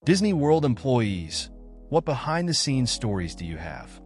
Disney World employees, what behind-the-scenes stories do you have?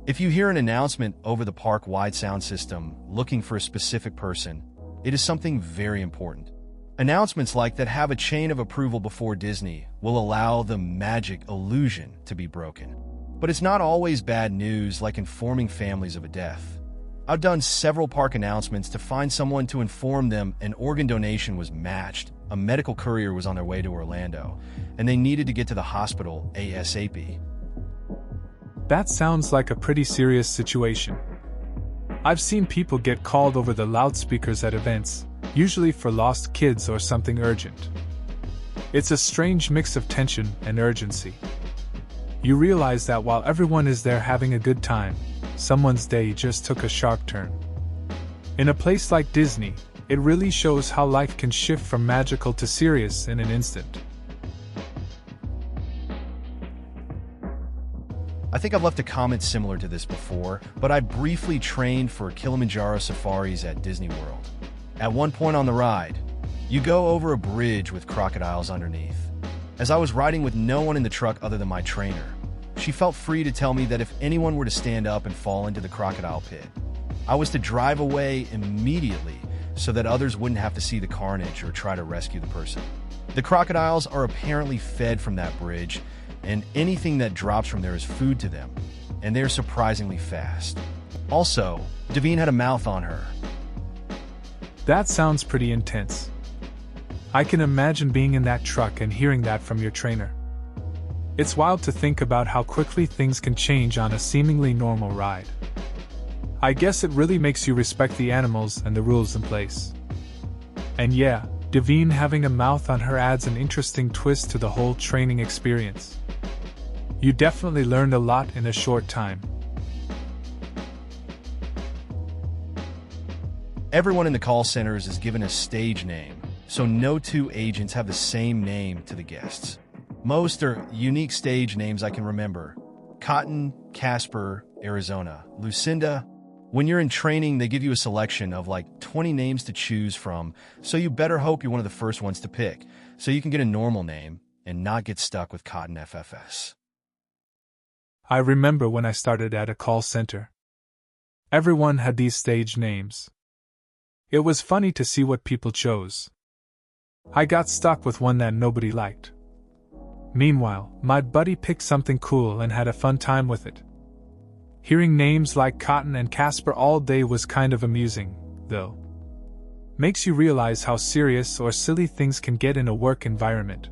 If you hear an announcement over the park-wide sound system looking for a specific person, it is something very important. Announcements like that have a chain of approval before Disney will allow the magic illusion to be broken. But it's not always bad news, like informing families of a death. I've done several park announcements to find someone to inform them an organ donation was matched, a medical courier was on their way to Orlando, and they needed to get to the hospital ASAP. That sounds like a pretty serious situation. I've seen people get called over the loudspeakers at events, usually for lost kids or something urgent. It's a strange mix of tension and urgency. You realize that while everyone is there having a good time, someone's day just took a sharp turn. In a place like Disney, it really shows how life can shift from magical to serious in an instant. I think I've left a comment similar to this before, but I briefly trained for Kilimanjaro safaris at Disney World. At one point on the ride, you go over a bridge with crocodiles underneath. As I was riding with no one in the truck other than my trainer, she felt free to tell me that if anyone were to stand up and fall into the crocodile pit, I was to drive away immediately so that others wouldn't have to see the carnage or try to rescue the person. The crocodiles are apparently fed from that bridge, and anything that drops from there is food to them, and they're surprisingly fast. Also, Davine had a mouth on her. That sounds pretty intense. I can imagine being in that truck and hearing that from your trainer. It's wild to think about how quickly things can change on a seemingly normal ride. I guess it really makes you respect the animals and the rules in place. And yeah, Davine having a mouth on her adds an interesting twist to the whole training experience. You definitely learned a lot in a short time. Everyone in the call centers is given a stage name, so no two agents have the same name to the guests. Most are unique stage names I can remember. Cotton, Casper, Arizona, Lucinda. When you're in training, they give you a selection of like 20 names to choose from, so you better hope you're one of the first ones to pick, so you can get a normal name and not get stuck with Cotton FFS. I remember when I started at a call center. Everyone had these stage names. It was funny to see what people chose. I got stuck with one that nobody liked. Meanwhile, my buddy picked something cool and had a fun time with it. Hearing names like Cotton and Casper all day was kind of amusing, though. Makes you realize how serious or silly things can get in a work environment.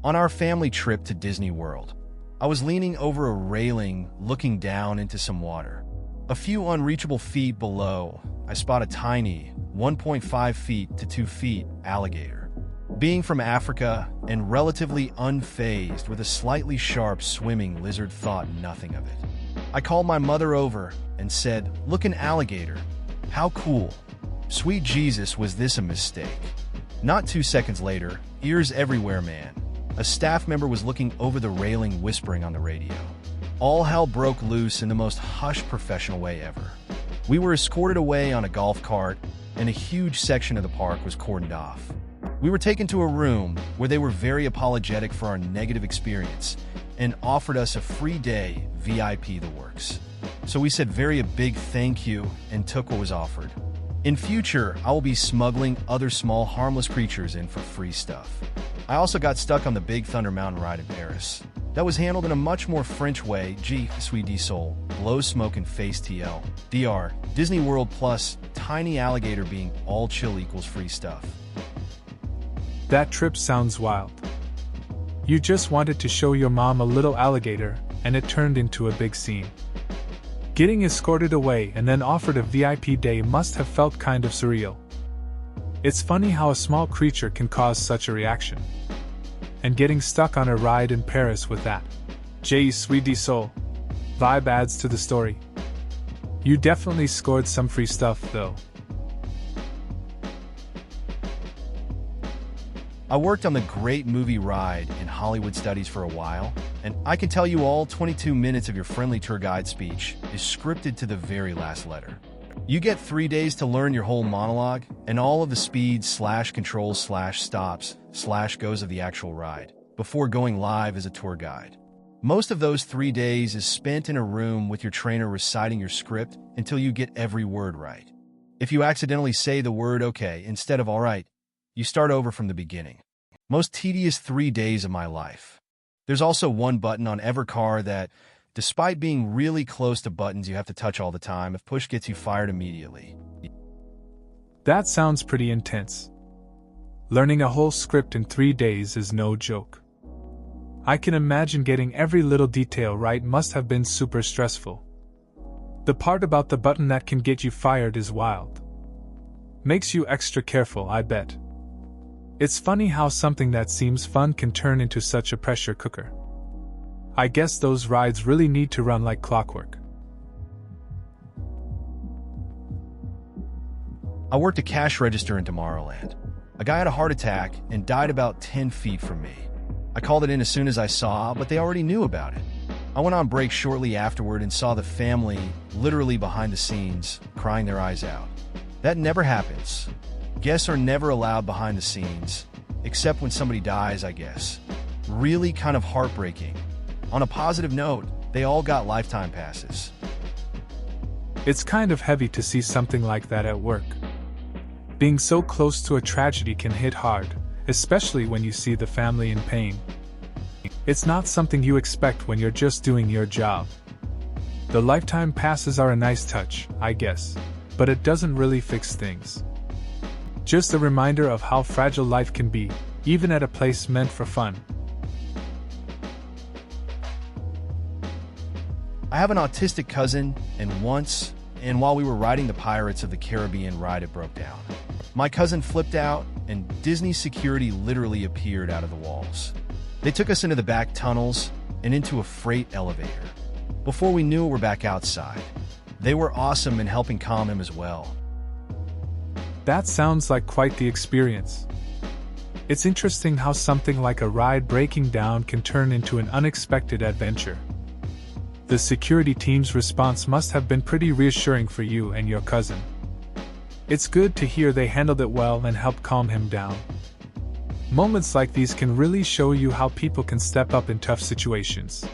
On our family trip to Disney World, I was leaning over a railing looking down into some water. A few unreachable feet below, I spot a tiny, 1.5 feet to 2 feet alligator. Being from Africa and relatively unfazed with a slightly sharp swimming lizard, thought nothing of it. I called my mother over and said, "Look, an alligator. How cool. Sweet Jesus, was this a mistake?" Not 2 seconds later, ears everywhere, man. A staff member was looking over the railing, whispering on the radio. All hell broke loose in the most hushed professional way ever. We were escorted away on a golf cart, and a huge section of the park was cordoned off. We were taken to a room where they were very apologetic for our negative experience and offered us a free day VIP the works. So we said a big thank you and took what was offered. In future, I will be smuggling other small harmless creatures in for free stuff. I also got stuck on the Big Thunder Mountain ride in Paris. That was handled in a much more French way. Je suis désolé, blow smoke and face TL. DR, Disney World plus, tiny alligator being all chill equals free stuff. That trip sounds wild. You just wanted to show your mom a little alligator, and it turned into a big scene. Getting escorted away and then offered a VIP day must have felt kind of surreal. It's funny how a small creature can cause such a reaction. And getting stuck on a ride in Paris with that Je suis désolé vibe adds to the story. You definitely scored some free stuff, though. I worked on the Great Movie Ride in Hollywood Studies for a while, and I can tell you all 22 minutes of your friendly tour guide speech is scripted to the very last letter. You get 3 days to learn your whole monologue and all of the speeds / controls / stops / goes of the actual ride before going live as a tour guide. Most of those 3 days is spent in a room with your trainer reciting your script until you get every word right. If you accidentally say the word okay instead of all right, you start over from the beginning. Most tedious 3 days of my life. There's also one button on every car that, despite being really close to buttons you have to touch all the time, if push gets you fired immediately. That sounds pretty intense. Learning a whole script in 3 days is no joke. I can imagine getting every little detail right must have been super stressful. The part about the button that can get you fired is wild. Makes you extra careful, I bet. It's funny how something that seems fun can turn into such a pressure cooker. I guess those rides really need to run like clockwork. I worked a cash register in Tomorrowland. A guy had a heart attack and died about 10 feet from me. I called it in as soon as I saw, but they already knew about it. I went on break shortly afterward and saw the family, literally behind the scenes, crying their eyes out. That never happens. Guests are never allowed behind the scenes, except when somebody dies, I guess. Really kind of heartbreaking. On a positive note, they all got lifetime passes. It's kind of heavy to see something like that at work. Being so close to a tragedy can hit hard, especially when you see the family in pain. It's not something you expect when you're just doing your job. The lifetime passes are a nice touch, I guess, but it doesn't really fix things. Just a reminder of how fragile life can be, even at a place meant for fun. I have an autistic cousin, and while we were riding the Pirates of the Caribbean ride, it broke down. My cousin flipped out, and Disney security literally appeared out of the walls. They took us into the back tunnels and into a freight elevator. Before we knew it, we're back outside. They were awesome in helping calm him as well. That sounds like quite the experience. It's interesting how something like a ride breaking down can turn into an unexpected adventure. The security team's response must have been pretty reassuring for you and your cousin. It's good to hear they handled it well and helped calm him down. Moments like these can really show you how people can step up in tough situations.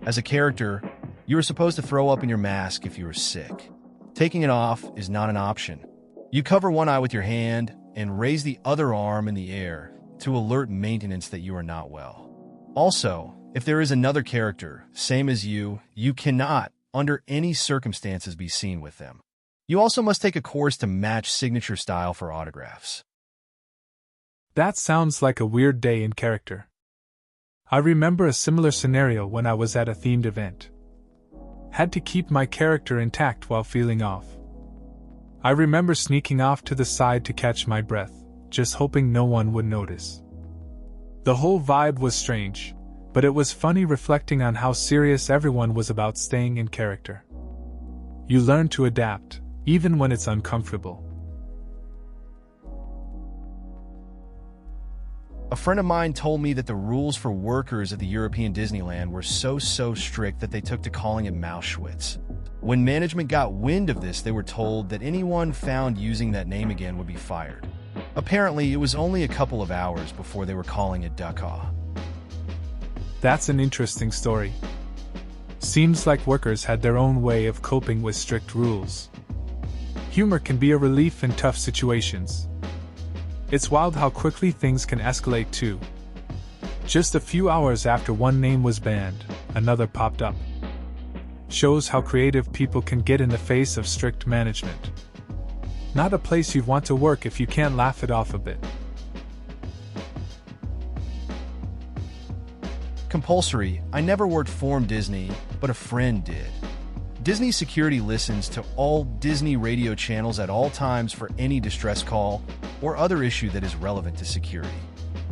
As a character, you were supposed to throw up in your mask if you were sick. Taking it off is not an option. You cover one eye with your hand and raise the other arm in the air to alert maintenance that you are not well. Also, if there is another character, same as you cannot, under any circumstances, be seen with them. You also must take a course to match signature style for autographs. That sounds like a weird day in character. I remember a similar scenario when I was at a themed event. Had to keep my character intact while feeling off. I remember sneaking off to the side to catch my breath, just hoping no one would notice. The whole vibe was strange, but it was funny reflecting on how serious everyone was about staying in character. You learn to adapt, even when it's uncomfortable. A friend of mine told me that the rules for workers at the European Disneyland were so strict that they took to calling it Mauschwitz. When management got wind of this, they were told that anyone found using that name again would be fired. Apparently, it was only a couple of hours before they were calling it Dachau. That's an interesting story. Seems like workers had their own way of coping with strict rules. Humor can be a relief in tough situations. It's wild how quickly things can escalate too. Just a few hours after one name was banned, another popped up. Shows how creative people can get in the face of strict management. Not a place you'd want to work if you can't laugh it off a bit. Compulsory. I never worked for Disney, but a friend did. Disney security listens to all Disney radio channels at all times for any distress call or other issue that is relevant to security.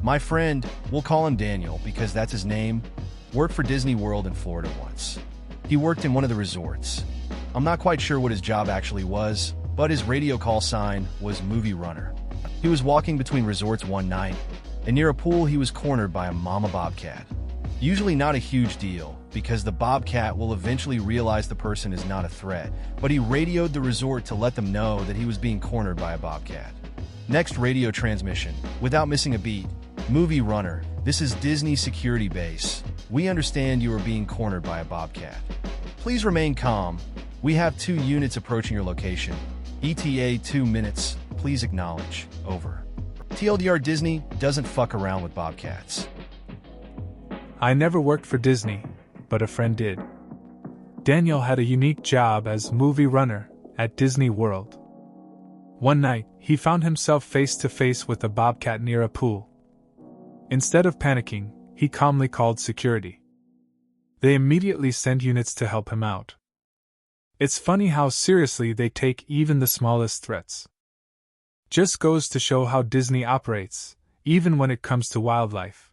My friend, we'll call him Daniel because that's his name, worked for Disney World in Florida once. He worked in one of the resorts. I'm not quite sure what his job actually was, but his radio call sign was Movie Runner. He was walking between resorts one night, and near a pool he was cornered by a mama bobcat. Usually not a huge deal, because the bobcat will eventually realize the person is not a threat, but he radioed the resort to let them know that he was being cornered by a bobcat. Next radio transmission, without missing a beat. Movie runner, this is Disney security base. We understand you are being cornered by a bobcat. Please remain calm. We have 2 units approaching your location. ETA 2 minutes. Please acknowledge. Over. TLDR, Disney doesn't fuck around with bobcats. I never worked for Disney, but a friend did. Daniel had a unique job as movie runner at Disney World. One night, he found himself face to face with a bobcat near a pool. Instead of panicking, he calmly called security. They immediately sent units to help him out. It's funny how seriously they take even the smallest threats. Just goes to show how Disney operates, even when it comes to wildlife.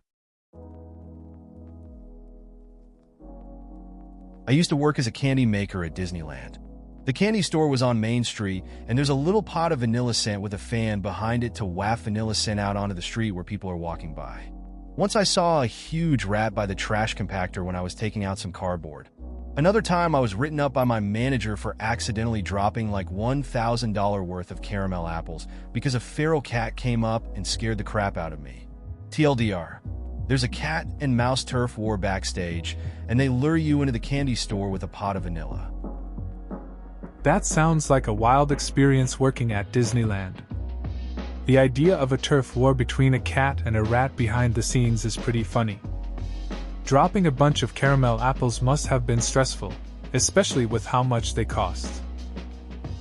I used to work as a candy maker at Disneyland. The candy store was on Main Street, and there's a little pot of vanilla scent with a fan behind it to waft vanilla scent out onto the street where people are walking by. Once I saw a huge rat by the trash compactor when I was taking out some cardboard. Another time I was written up by my manager for accidentally dropping like $1,000 worth of caramel apples because a feral cat came up and scared the crap out of me. TLDR. There's a cat and mouse turf war backstage, and they lure you into the candy store with a pot of vanilla. That sounds like a wild experience working at Disneyland. The idea of a turf war between a cat and a rat behind the scenes is pretty funny. Dropping a bunch of caramel apples must have been stressful, especially with how much they cost.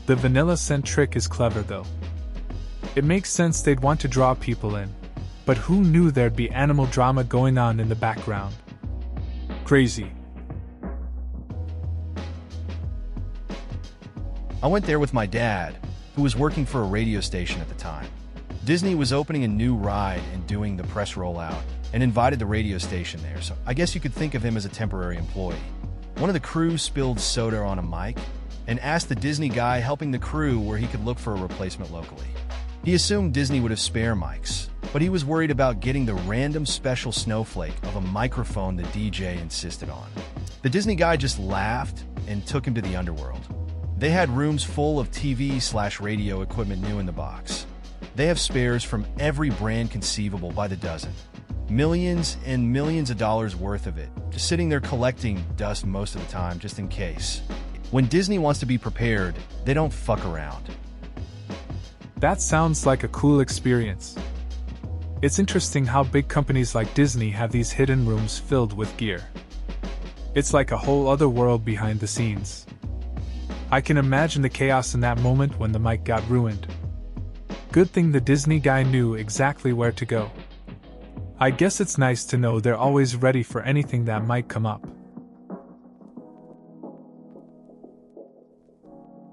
The vanilla scent trick is clever though. It makes sense they'd want to draw people in, but who knew there'd be animal drama going on in the background? Crazy. I went there with my dad, who was working for a radio station at the time. Disney was opening a new ride and doing the press rollout, and invited the radio station there, so I guess you could think of him as a temporary employee. One of the crew spilled soda on a mic and asked the Disney guy helping the crew where he could look for a replacement locally. He assumed Disney would have spare mics, but he was worried about getting the random special snowflake of a microphone the DJ insisted on. The Disney guy just laughed and took him to the underworld. They had rooms full of TV/radio equipment new in the box. They have spares from every brand conceivable by the dozen. Millions and millions of dollars worth of it, just sitting there collecting dust most of the time, just in case. When Disney wants to be prepared, they don't fuck around. That sounds like a cool experience. It's interesting how big companies like Disney have these hidden rooms filled with gear. It's like a whole other world behind the scenes. I can imagine the chaos in that moment when the mic got ruined. Good thing the Disney guy knew exactly where to go. I guess it's nice to know they're always ready for anything that might come up.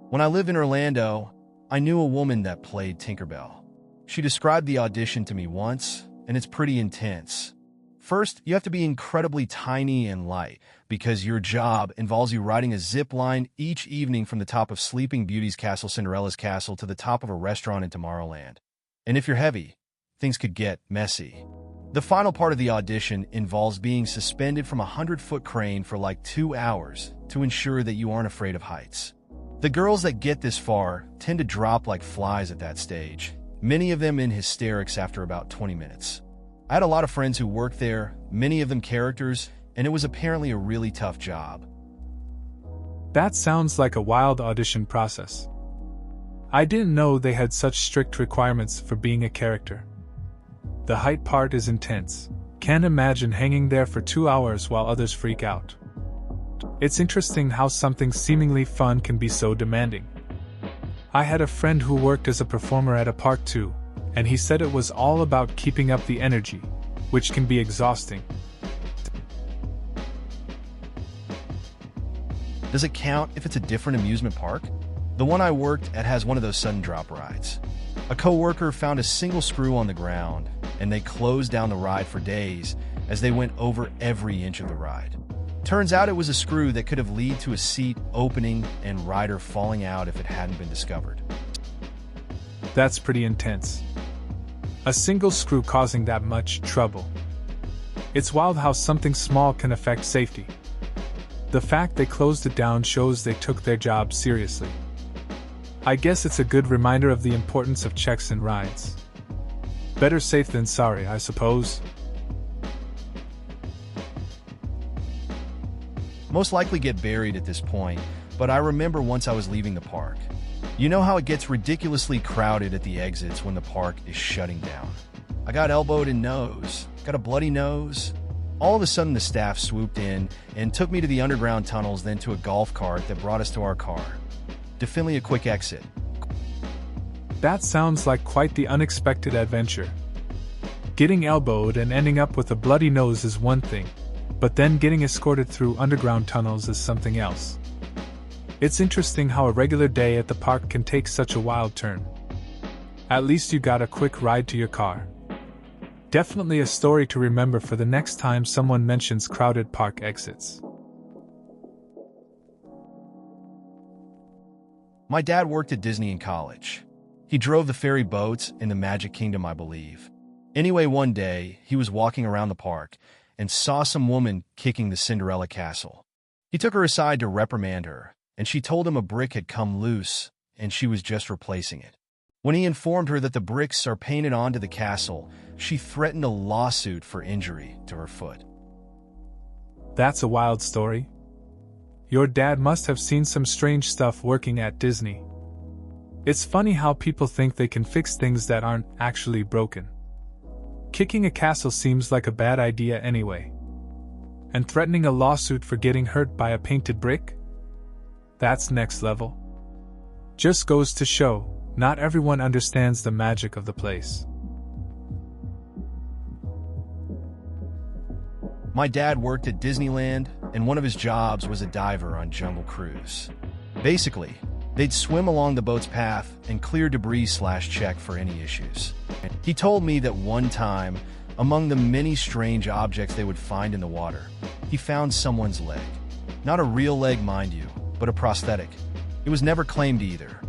When I lived in Orlando, I knew a woman that played Tinkerbell. She described the audition to me once, and it's pretty intense. First, you have to be incredibly tiny and light, because your job involves you riding a zip line each evening from the top of Sleeping Beauty's castle, Cinderella's castle, to the top of a restaurant in Tomorrowland. And if you're heavy, things could get messy. The final part of the audition involves being suspended from a 100-foot crane for like 2 hours to ensure that you aren't afraid of heights. The girls that get this far tend to drop like flies at that stage, many of them in hysterics after about 20 minutes. I had a lot of friends who worked there, many of them characters, and it was apparently a really tough job. That sounds like a wild audition process. I didn't know they had such strict requirements for being a character. The height part is intense. Can't imagine hanging there for 2 hours while others freak out. It's interesting how something seemingly fun can be so demanding. I had a friend who worked as a performer at a park too, and he said it was all about keeping up the energy, which can be exhausting. Does it count if it's a different amusement park? The one I worked at has one of those sudden drop rides. A coworker found a single screw on the ground, and they closed down the ride for days as they went over every inch of the ride. Turns out it was a screw that could have led to a seat opening and rider falling out if it hadn't been discovered. That's pretty intense. A single screw causing that much trouble. It's wild how something small can affect safety. The fact they closed it down shows they took their job seriously. I guess it's a good reminder of the importance of checks and rides. Better safe than sorry, I suppose. Most likely get buried at this point, but I remember once I was leaving the park. You know how it gets ridiculously crowded at the exits when the park is shutting down. I got elbowed in nose, got a bloody nose. All of a sudden the staff swooped in and took me to the underground tunnels, then to a golf cart that brought us to our car. Definitely a quick exit. That sounds like quite the unexpected adventure. Getting elbowed and ending up with a bloody nose is one thing, but then getting escorted through underground tunnels is something else. It's interesting how a regular day at the park can take such a wild turn. At least you got a quick ride to your car. Definitely a story to remember for the next time someone mentions crowded park exits. My dad worked at Disney in college. He drove the ferry boats in the Magic Kingdom, I believe. Anyway, one day, he was walking around the park and saw some woman kicking the Cinderella castle. He took her aside to reprimand her, and she told him a brick had come loose and she was just replacing it. When he informed her that the bricks are painted onto the castle, she threatened a lawsuit for injury to her foot. That's a wild story. Your dad must have seen some strange stuff working at Disney. It's funny how people think they can fix things that aren't actually broken. Kicking a castle seems like a bad idea anyway. And threatening a lawsuit for getting hurt by a painted brick? That's next level. Just goes to show, not everyone understands the magic of the place. My dad worked at Disneyland, and one of his jobs was a diver on Jungle Cruise. Basically, they'd swim along the boat's path and clear debris/check for any issues. He told me that one time, among the many strange objects they would find in the water, he found someone's leg. Not a real leg, mind you, but a prosthetic. It was never claimed either.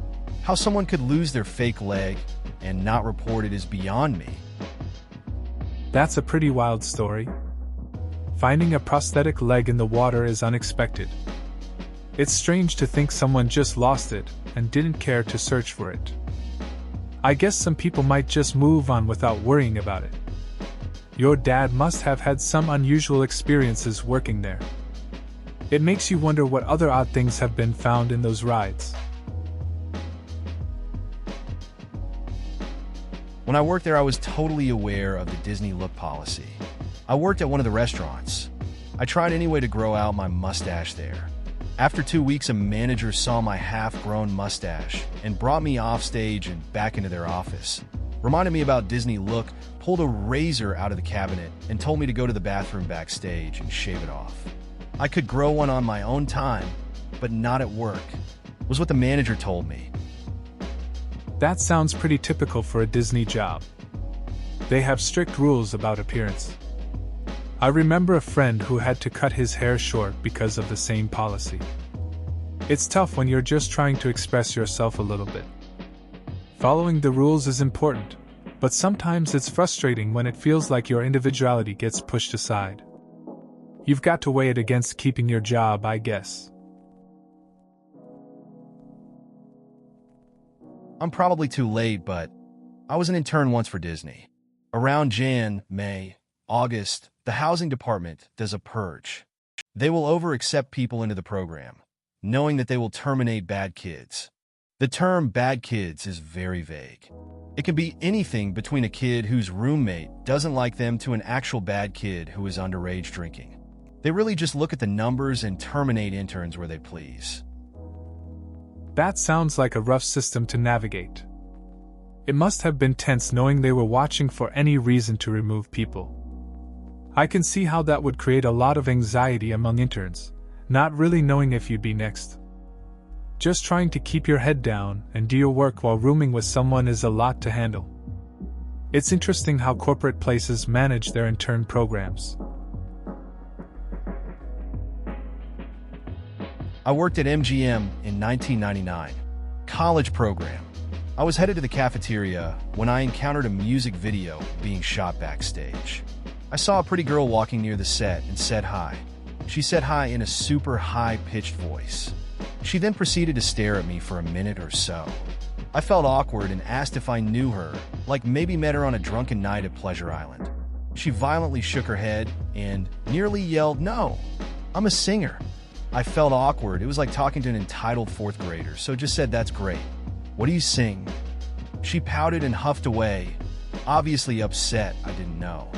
How someone could lose their fake leg and not report it is beyond me. That's a pretty wild story. Finding a prosthetic leg in the water is unexpected. It's strange to think someone just lost it and didn't care to search for it. I guess some people might just move on without worrying about it. Your dad must have had some unusual experiences working there. It makes you wonder what other odd things have been found in those rides. When I worked there, I was totally aware of the Disney look policy. I worked at one of the restaurants. I tried anyway to grow out my mustache there. After 2 weeks, a manager saw my half-grown mustache and brought me off stage and back into their office. Reminded me about Disney look, pulled a razor out of the cabinet, and told me to go to the bathroom backstage and shave it off. I could grow one on my own time, but not at work, was what the manager told me. That sounds pretty typical for a Disney job. They have strict rules about appearance. I remember a friend who had to cut his hair short because of the same policy. It's tough when you're just trying to express yourself a little bit. Following the rules is important, but sometimes it's frustrating when it feels like your individuality gets pushed aside. You've got to weigh it against keeping your job, I guess. I'm probably too late, but I was an intern once for Disney. Around May, August, the housing department does a purge. They will over-accept people into the program, knowing that they will terminate bad kids. The term bad kids is very vague. It can be anything between a kid whose roommate doesn't like them to an actual bad kid who is underage drinking. They really just look at the numbers and terminate interns where they please. That sounds like a rough system to navigate. It must have been tense knowing they were watching for any reason to remove people. I can see how that would create a lot of anxiety among interns, not really knowing if you'd be next. Just trying to keep your head down and do your work while rooming with someone is a lot to handle. It's interesting how corporate places manage their intern programs. I worked at MGM in 1999. College program. I was headed to the cafeteria when I encountered a music video being shot backstage. I saw a pretty girl walking near the set and said hi. She said hi in a super high-pitched voice. She then proceeded to stare at me for a minute or so. I felt awkward and asked if I knew her, like maybe met her on a drunken night at Pleasure Island. She violently shook her head and nearly yelled, "No, I'm a singer." I felt awkward. It was like talking to an entitled fourth grader, so just said, "That's great. What do you sing?" She pouted and huffed away, obviously upset I didn't know.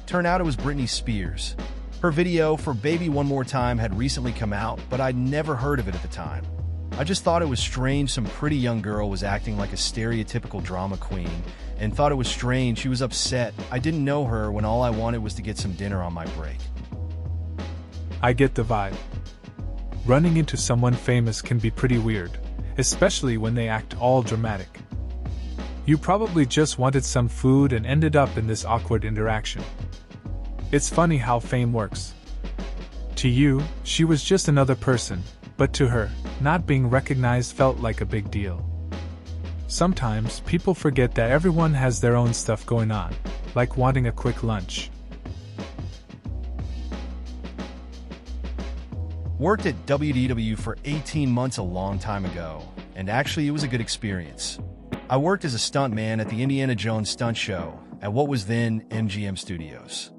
Turned out it was Britney Spears. Her video for Baby One More Time had recently come out, but I'd never heard of it at the time. I just thought it was strange some pretty young girl was acting like a stereotypical drama queen, and thought it was strange she was upset I didn't know her when all I wanted was to get some dinner on my break. I get the vibe. Running into someone famous can be pretty weird, especially when they act all dramatic. You probably just wanted some food and ended up in this awkward interaction. It's funny how fame works. To you, she was just another person, but to her, not being recognized felt like a big deal. Sometimes people forget that everyone has their own stuff going on, like wanting a quick lunch. Worked at WDW for 18 months a long time ago, and actually it was a good experience. I worked as a stuntman at the Indiana Jones stunt show at what was then MGM Studios.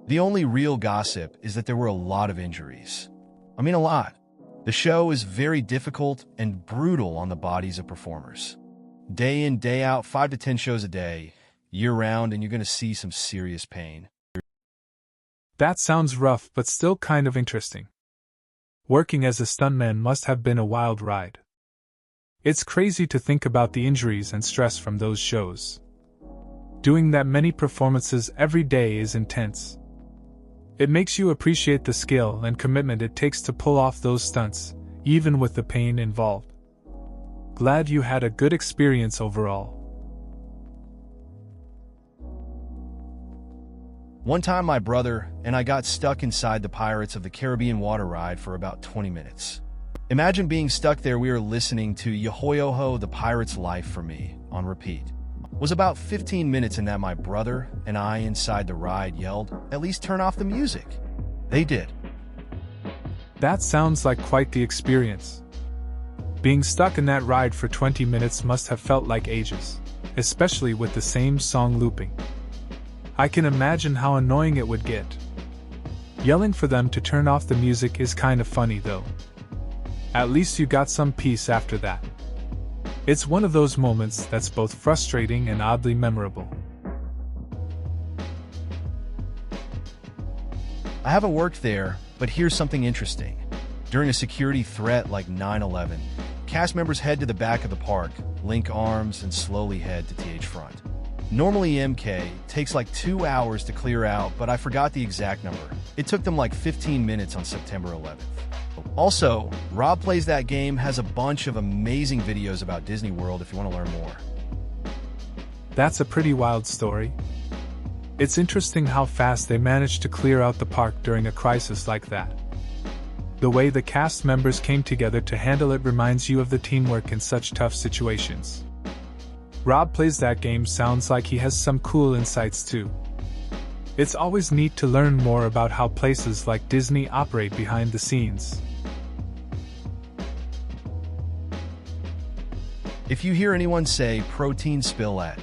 The only real gossip is that there were a lot of injuries. I mean, a lot. The show is very difficult and brutal on the bodies of performers. Day in, day out, 5 to 10 shows a day, year-round, and you're going to see some serious pain. That sounds rough but still kind of interesting. Working as a stuntman must have been a wild ride. It's crazy to think about the injuries and stress from those shows. Doing that many performances every day is intense. It makes you appreciate the skill and commitment it takes to pull off those stunts, even with the pain involved. Glad you had a good experience overall. One time my brother and I got stuck inside the Pirates of the Caribbean water ride for about 20 minutes. Imagine being stuck there. We were listening to Yo-Ho-Yo-Ho, The Pirate's Life for Me on repeat. It was about 15 minutes in that my brother and I inside the ride yelled, "At least turn off the music." They did. That sounds like quite the experience. Being stuck in that ride for 20 minutes must have felt like ages, especially with the same song looping. I can imagine how annoying it would get. Yelling for them to turn off the music is kind of funny though. At least you got some peace after that. It's one of those moments that's both frustrating and oddly memorable. I haven't worked there, but here's something interesting. During a security threat like 9/11, cast members head to the back of the park, link arms, and slowly head to TH front. Normally MK takes like 2 hours to clear out, but I forgot the exact number. It took them like 15 minutes on September 11th. Also, Rob Plays That Game has a bunch of amazing videos about Disney World if you want to learn more. That's a pretty wild story. It's interesting how fast they managed to clear out the park during a crisis like that. The way the cast members came together to handle it reminds you of the teamwork in such tough situations. Rob Plays That Game sounds like he has some cool insights too. It's always neat to learn more about how places like Disney operate behind the scenes. If you hear anyone say protein spill at,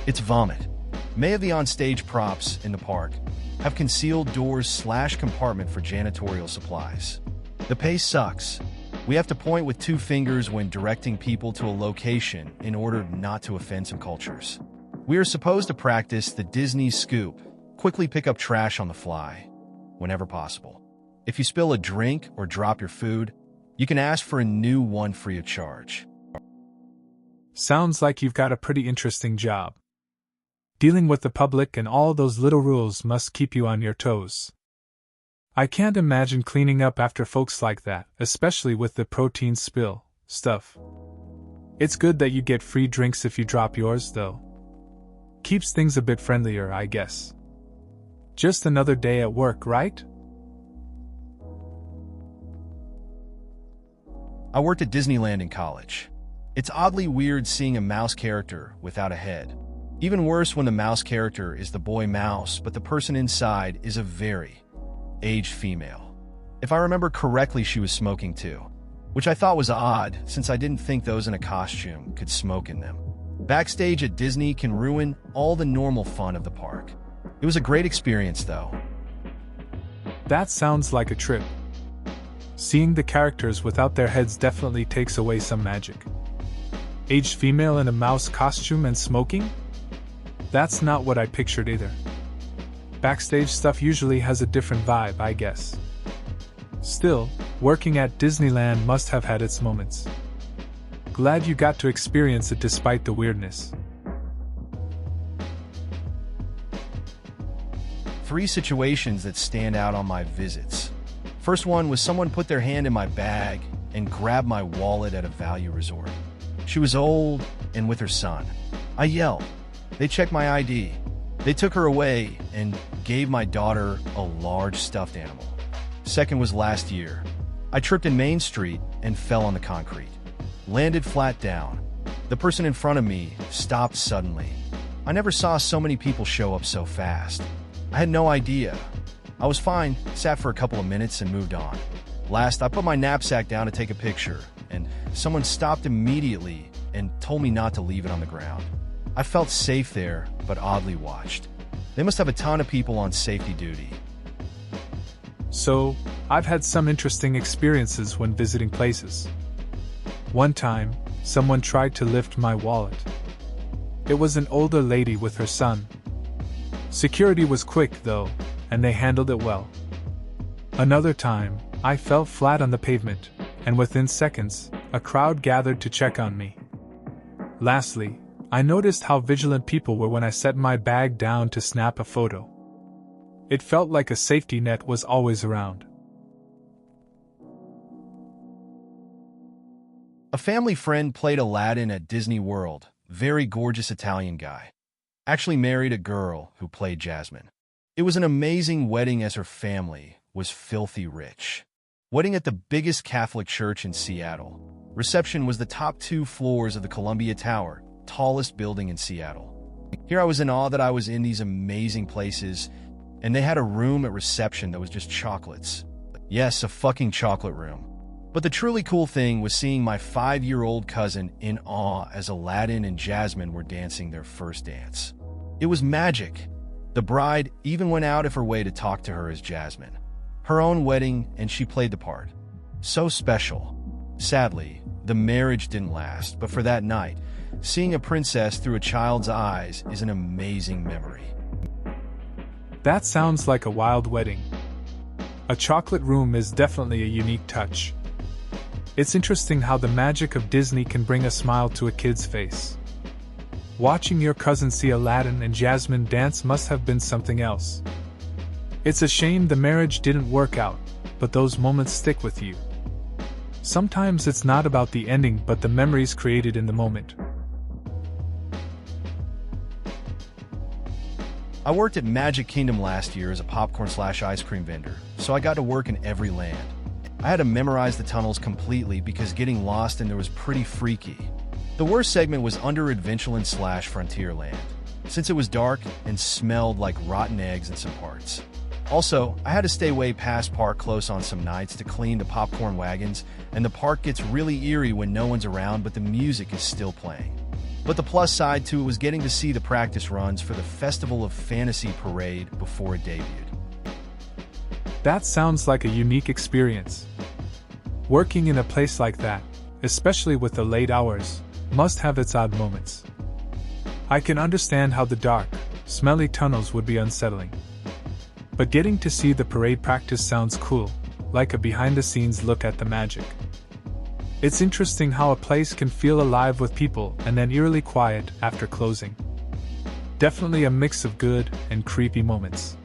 it's vomit. Many of the on-stage props in the park have concealed doors/compartment for janitorial supplies. The pace sucks. We have to point with 2 fingers when directing people to a location in order not to offend some cultures. We are supposed to practice the Disney scoop, quickly pick up trash on the fly, whenever possible. If you spill a drink or drop your food, you can ask for a new one free of charge. Sounds like you've got a pretty interesting job. Dealing with the public and all those little rules must keep you on your toes. I can't imagine cleaning up after folks like that, especially with the protein spill stuff. It's good that you get free drinks if you drop yours, though. Keeps things a bit friendlier, I guess. Just another day at work, right? I worked at Disneyland in college. It's oddly weird seeing a mouse character without a head. Even worse when the mouse character is the boy mouse, but the person inside is a very aged female. If I remember correctly, she was smoking too, which I thought was odd since I didn't think those in a costume could smoke in them. Backstage at Disney can ruin all the normal fun of the park. It was a great experience though. That sounds like a trip. Seeing the characters without their heads definitely takes away some magic. Aged female in a mouse costume and smoking? That's not what I pictured either. Backstage stuff usually has a different vibe, I guess. Still, working at Disneyland must have had its moments. Glad you got to experience it despite the weirdness. 3 situations that stand out on my visits. First one was someone put their hand in my bag and grabbed my wallet at a value resort. She was old and with her son. I yelled. They checked my ID. They took her away and gave my daughter a large stuffed animal. Second was last year. I tripped in Main Street and fell on the concrete. Landed flat down. The person in front of me stopped suddenly. I never saw so many people show up so fast. I had no idea. I was fine, sat for a couple of minutes and moved on. Last, I put my knapsack down to take a picture, and someone stopped immediately and told me not to leave it on the ground. I felt safe there, but oddly watched. They must have a ton of people on safety duty. So, I've had some interesting experiences when visiting places. One time, someone tried to lift my wallet. It was an older lady with her son. Security was quick, though, and they handled it well. Another time, I fell flat on the pavement, and within seconds, a crowd gathered to check on me. Lastly, I noticed how vigilant people were when I set my bag down to snap a photo. It felt like a safety net was always around. A family friend played Aladdin at Disney World. Very gorgeous Italian guy. Actually married a girl who played Jasmine. It was an amazing wedding as her family was filthy rich. Wedding at the biggest Catholic church in Seattle. Reception was the top 2 floors of the Columbia Tower, tallest building in Seattle. Here I was in awe that I was in these amazing places, and they had a room at reception that was just chocolates. Yes, a fucking chocolate room. But the truly cool thing was seeing my 5-year-old cousin in awe as Aladdin and Jasmine were dancing their first dance. It was magic. The bride even went out of her way to talk to her as Jasmine. Her own wedding, and she played the part. So special. Sadly, the marriage didn't last, but for that night, seeing a princess through a child's eyes is an amazing memory. That sounds like a wild wedding. A chocolate room is definitely a unique touch. It's interesting how the magic of Disney can bring a smile to a kid's face. Watching your cousin see Aladdin and Jasmine dance must have been something else. It's a shame the marriage didn't work out, but those moments stick with you. Sometimes it's not about the ending but the memories created in the moment. I worked at Magic Kingdom last year as a popcorn/ice cream vendor, so I got to work in every land. I had to memorize the tunnels completely because getting lost in there was pretty freaky. The worst segment was under Adventureland/Frontierland, since it was dark and smelled like rotten eggs in some parts. Also, I had to stay way past park close on some nights to clean the popcorn wagons, and the park gets really eerie when no one's around but the music is still playing. But the plus side to it was getting to see the practice runs for the Festival of Fantasy parade before it debuted. That sounds like a unique experience. Working in a place like that, especially with the late hours, must have its odd moments. I can understand how the dark, smelly tunnels would be unsettling. But getting to see the parade practice sounds cool, like a behind-the-scenes look at the magic. It's interesting how a place can feel alive with people and then eerily quiet after closing. Definitely a mix of good and creepy moments.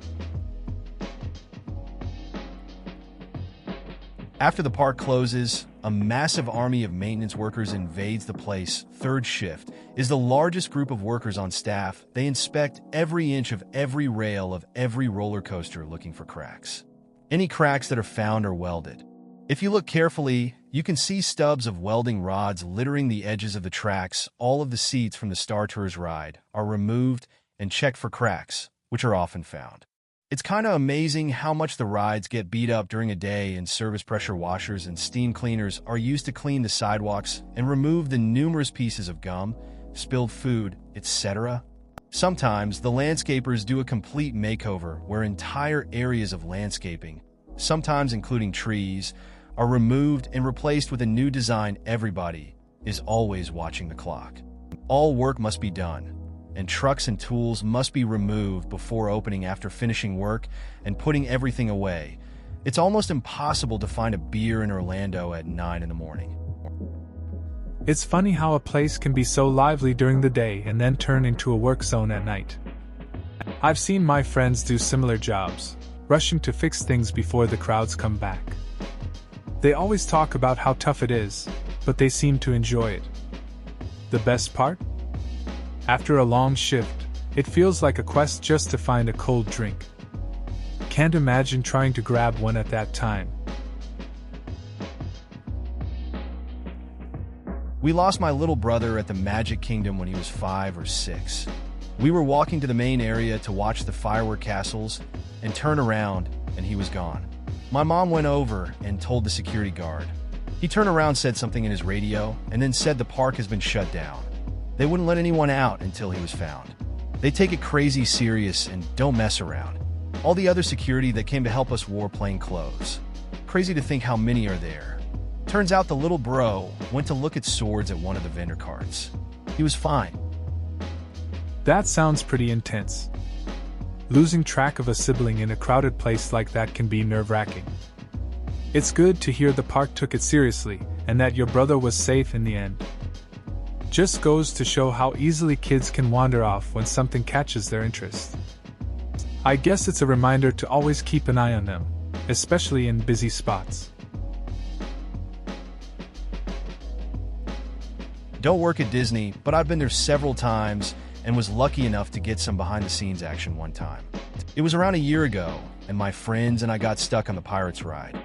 After the park closes, a massive army of maintenance workers invades the place. Third shift is the largest group of workers on staff. They inspect every inch of every rail of every roller coaster looking for cracks. Any cracks that are found are welded. If you look carefully, you can see stubs of welding rods littering the edges of the tracks. All of the seats from the Star Tours ride are removed and checked for cracks, which are often found. It's kind of amazing how much the rides get beat up during a day, and service pressure washers and steam cleaners are used to clean the sidewalks and remove the numerous pieces of gum, spilled food, etc. Sometimes the landscapers do a complete makeover where entire areas of landscaping, sometimes including trees, are removed and replaced with a new design. Everybody is always watching the clock. All work must be done, and trucks and tools must be removed before opening after finishing work and putting everything away. It's almost impossible to find a beer in Orlando at 9 in the morning. It's funny how a place can be so lively during the day and then turn into a work zone at night. I've seen my friends do similar jobs, rushing to fix things before the crowds come back. They always talk about how tough it is, but they seem to enjoy it. The best part? After a long shift, it feels like a quest just to find a cold drink. Can't imagine trying to grab one at that time. We lost my little brother at the Magic Kingdom when he was 5 or 6. We were walking to the main area to watch the firework castles and turn around, and he was gone. My mom went over and told the security guard. He turned around, said something in his radio, and then said the park has been shut down. They wouldn't let anyone out until he was found. They take it crazy serious and don't mess around. All the other security that came to help us wore plain clothes. Crazy to think how many are there. Turns out the little bro went to look at swords at one of the vendor carts. He was fine. That sounds pretty intense. Losing track of a sibling in a crowded place like that can be nerve-wracking. It's good to hear the park took it seriously and that your brother was safe in the end. Just goes to show how easily kids can wander off when something catches their interest. I guess it's a reminder to always keep an eye on them, especially in busy spots. Don't work at Disney, but I've been there several times and was lucky enough to get some behind-the-scenes action one time. It was around a year ago, and my friends and I got stuck on the Pirates ride.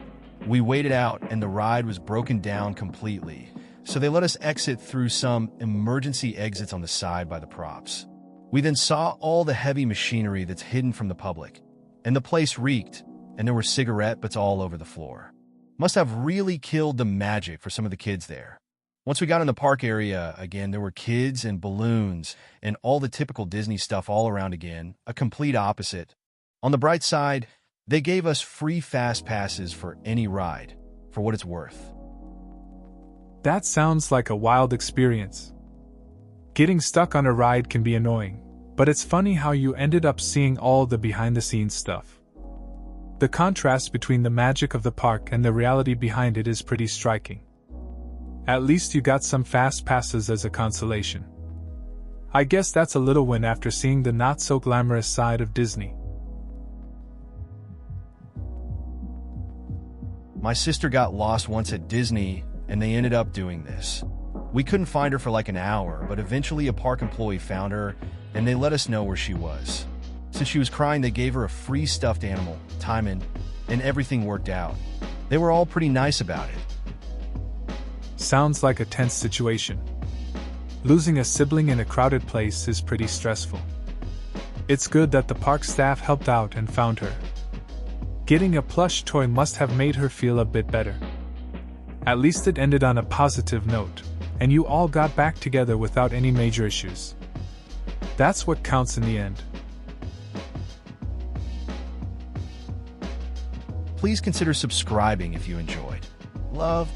We waited out, and the ride was broken down completely, so they let us exit through some emergency exits on the side by the props. We then saw all the heavy machinery that's hidden from the public, and the place reeked, and there were cigarette butts all over the floor. Must have really killed the magic for some of the kids there. Once we got in the park area again, there were kids and balloons and all the typical Disney stuff all around again, a complete opposite. On the bright side, they gave us free fast passes for any ride, for what it's worth. That sounds like a wild experience. Getting stuck on a ride can be annoying, but it's funny how you ended up seeing all the behind-the-scenes stuff. The contrast between the magic of the park and the reality behind it is pretty striking. At least you got some fast passes as a consolation. I guess that's a little win after seeing the not-so-glamorous side of Disney. My sister got lost once at Disney, and they ended up doing this. We couldn't find her for like an hour, but eventually a park employee found her, and they let us know where she was. Since she was crying, they gave her a free stuffed animal, Timon, and everything worked out. They were all pretty nice about it. Sounds like a tense situation. Losing a sibling in a crowded place is pretty stressful. It's good that the park staff helped out and found her. Getting a plush toy must have made her feel a bit better. At least it ended on a positive note, and you all got back together without any major issues. That's what counts in the end. Please consider subscribing if you enjoyed. Love.